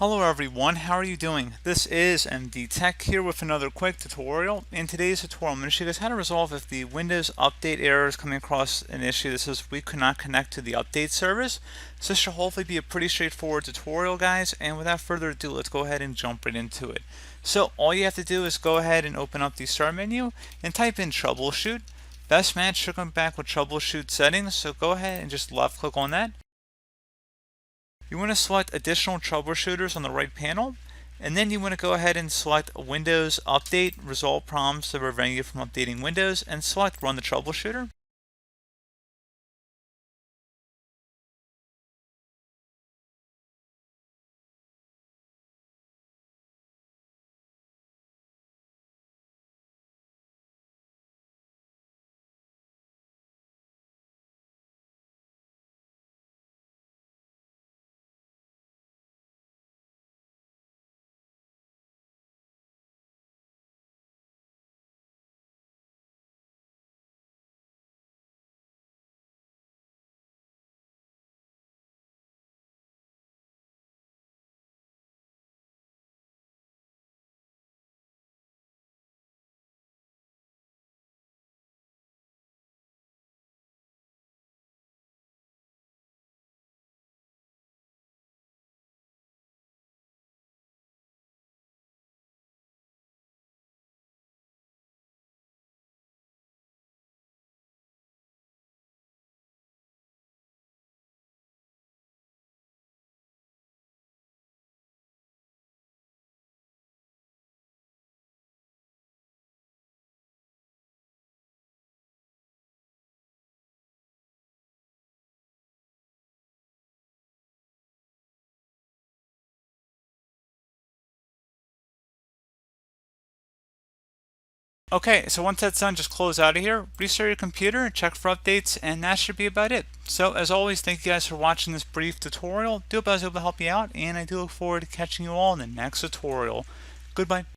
Hello everyone, how are you doing? This is MD Tech here with another quick tutorial. In today's tutorial, I'm going to show you guys how to resolve if the Windows Update error is coming across an issue that says we could not connect to the update service. So this should hopefully be a pretty straightforward tutorial, guys, and without further ado, let's go ahead and jump right into it. So all you have to do is go ahead and open up the start menu and type in troubleshoot. Best match should come back with troubleshoot settings, so go ahead and just left click on that. You want to select additional troubleshooters on the right panel, and then you want to go ahead and select Windows Update, resolve problems to prevent you from updating Windows, and select Run the Troubleshooter. Okay, so once that's done, just close out of here, restart your computer, check for updates, and that should be about it. So as always, thank you guys for watching this brief tutorial. Do hope I was able to help you out, and I do look forward to catching you all in the next tutorial. Goodbye.